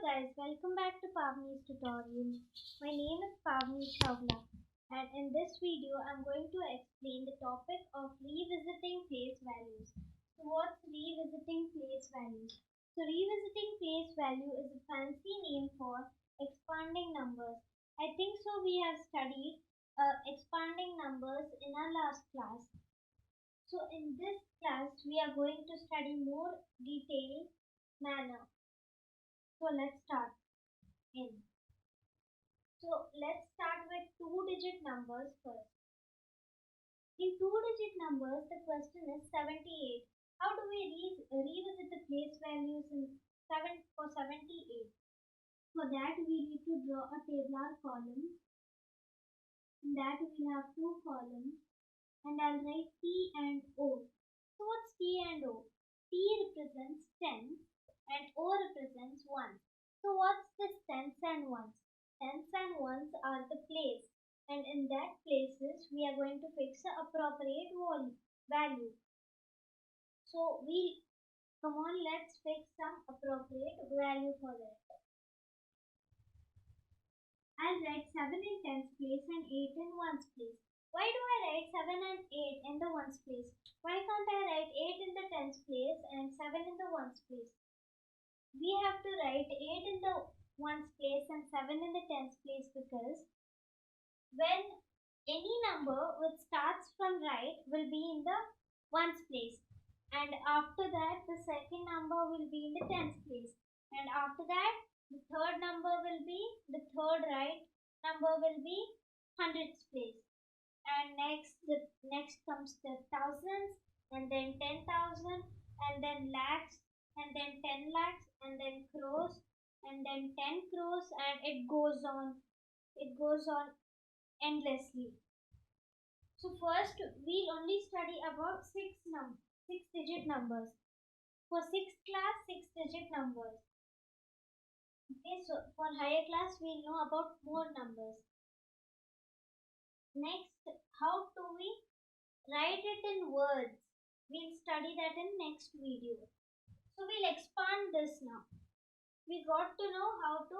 guys, welcome back to Pavni's tutorial. My name is Pavni Chawla, and in this video I'm going to explain the topic of revisiting place values. So what's revisiting place values? So revisiting place value is a fancy name for expanding numbers. I think so we have studied expanding numbers in our last class. So in this class we are going to study more detailed manner. So let's start in. So let's start with two-digit numbers first. In two-digit numbers, the question is 78. How do we revisit the place values in 78? For that, we need to draw a tabular column. In that, we have two columns, and I'll write T and O. So what's T and O? T represents tens, and O represents ones. So what's this tens and ones? Tens and ones are the place, and in that places we are going to fix the appropriate value. So let's fix some appropriate value for that. I'll write 7 in tens place and 8 in ones place. Why do I write 7 and 8 in the ones place? Why can't I write 8 in the tens place and 7 in the ones place? We have to write 8 in the ones place and 7 in the tens place because when any number which starts from right will be in the ones place, and after that the second number will be in the tens place, and after that the third number will be the third right number will be hundreds place, and next comes the thousands, and then 10,000, and then lakhs, and then 10 lakhs, and then crores, and then 10 crores, and it goes on endlessly. So first we'll only study about six digit numbers. For sixth class, 6-digit numbers. Okay, so for higher class we'll know about more numbers. Next, how do we write it in words? We'll study that in next video. So we'll expand this now. We got to know how to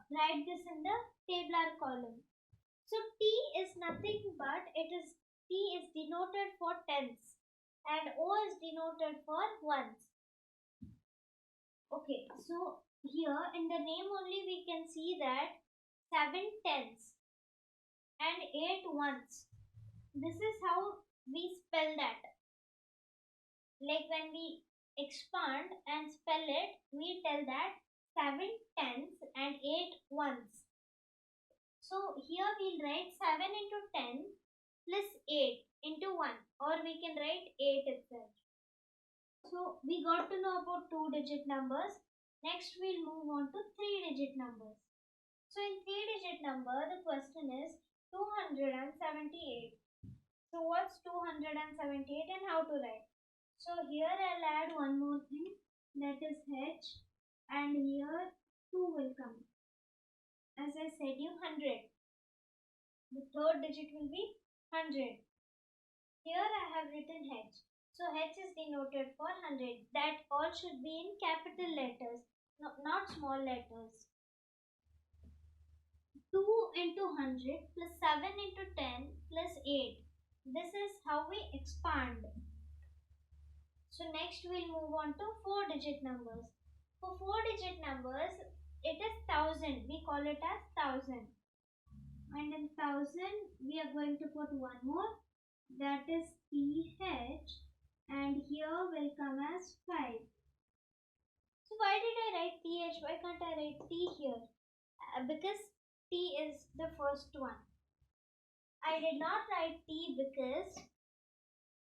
write this in the tabular column. So T is nothing but T is denoted for tens and O is denoted for ones. Okay, so here in the name only we can see that 7 tens and 8 ones. This is how we spell that. Like when we expand and spell it, we tell that 7 tens and 8 ones. So here we'll write 7 into 10 plus 8 into 1, or we can write 8 itself. So we got to know about two-digit numbers. Next we'll move on to three-digit numbers. So in three-digit number, the question is 278. So what's 278 and how to write? So here I'll add one more thing, that is H, and here 2 will come. As I said you 100. The third digit will be 100. Here I have written H. So H is denoted for 100. That all should be in capital letters, not small letters. 2 into 100 plus 7 into 10 plus 8. This is how we expand. So next we'll move on to four-digit numbers. For four-digit numbers, it is 1000. We call it as 1000. And in 1000, we are going to put one more. That is TH. And here will come as 5. So why did I write TH? Why can't I write T here? Because T is the first one. I did not write T because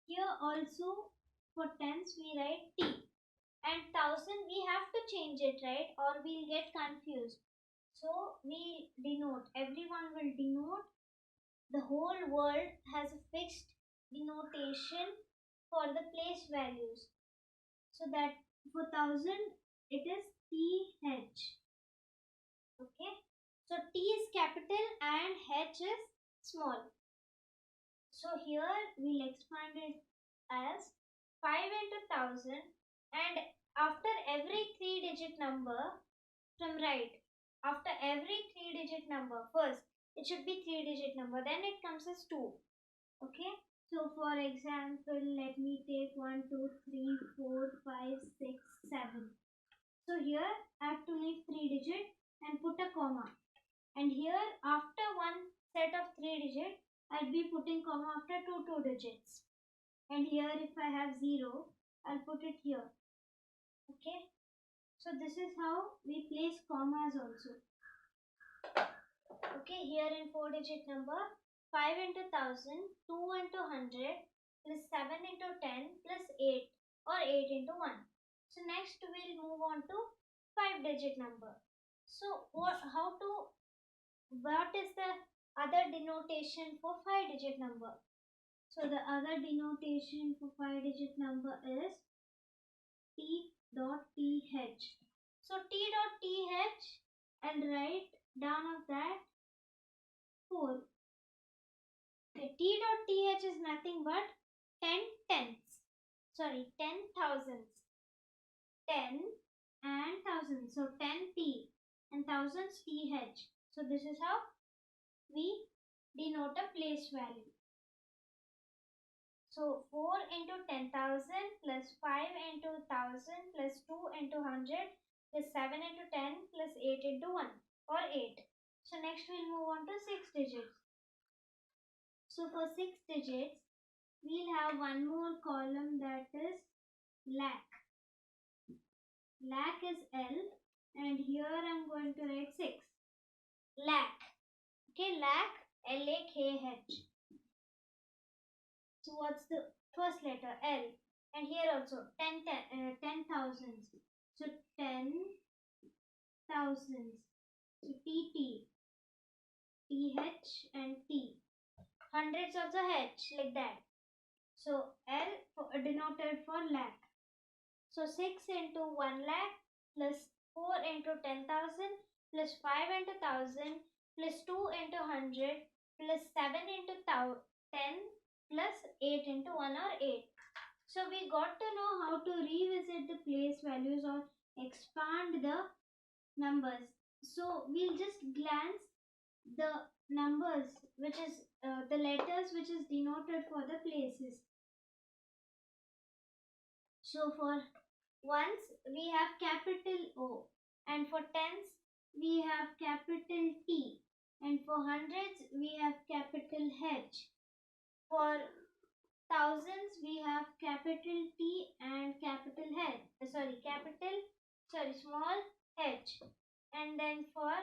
here also for tens we write T, and 1000 we have to change it, right, or we'll get confused. So we denote, everyone will denote. The whole world has a fixed denotation for the place values. So that for 1000 it is TH. Okay, so T is capital and H is small. So here we'll expand it as 5 into 1000, and after every three-digit number from right. After every 3-digit number, first it should be 3-digit number, then it comes as 2. Okay, so for example, let me take 1, 2, 3, 4, 5, 6, 7. So here I have to leave 3 digit and put a comma. And here after one set of 3 digit, I'll be putting comma after two digits. And here if I have 0, I'll put it here. Okay, so this is how we place commas also. Okay, here in 4-digit number, 5 into 1000, 2 into 100, plus 7 into 10, plus 8 or 8 into 1. So next we'll move on to 5-digit number. So what is the other denotation for 5-digit number? So the other denotation for 5-digit number is T.th. So T.th, and write down of that 4. Okay, T.th is nothing but 10 tenths. Sorry, 10 thousandths. 10 and thousands. So 10t and thousands th. So this is how we denote a place value. So 4 into 10,000 plus 5 into 1000 plus 2 into 100 plus 7 into 10 plus 8 into 1 or 8. So next we'll move on to 6 digits. So for 6 digits, we'll have one more column, that is lakh. Lakh is L, and here I'm going to write 6. Lakh. Okay, lakh, L-A-K-H. So what's the first letter? L. And here also 10,000. So 10,000. So T-T, T-H and T. Hundreds of the H, like that. So L denoted for lakh. So 6 into 1 lakh plus 4 into 10,000 plus 5 into 1000 plus 2 into 100 plus 7 into 10 plus 8 into 1 or 8. So we got to know how to revisit the place values or expand the numbers. So we'll just glance the numbers, which is the letters which is denoted for the places. So for ones we have capital O, and for tens we have capital T, and for hundreds we have capital H. For thousands we have capital T and capital small h. And then for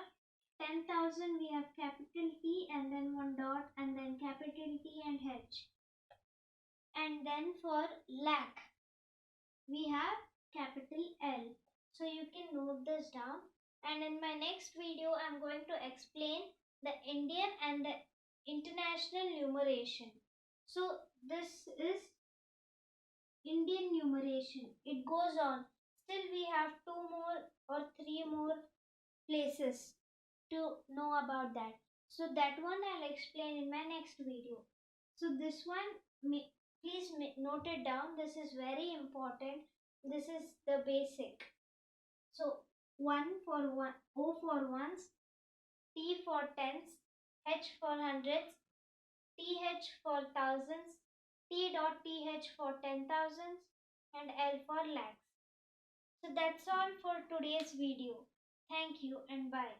10,000 we have capital T and then one dot and then capital T and H. And then for lakh we have capital L. So you can note this down, and in my next video I'm going to explain the Indian and the international numeration. So this is Indian numeration. It goes on. Still we have 2 more or 3 more places to know about that. So that one I'll explain in my next video. So this one, please note it down. This is very important. This is the basic. So 1 for 1, O for ones, T for tens, H for hundreds, TH for thousands, T.th for 10,000s, and L for lakhs. So that's all for today's video. Thank you and bye.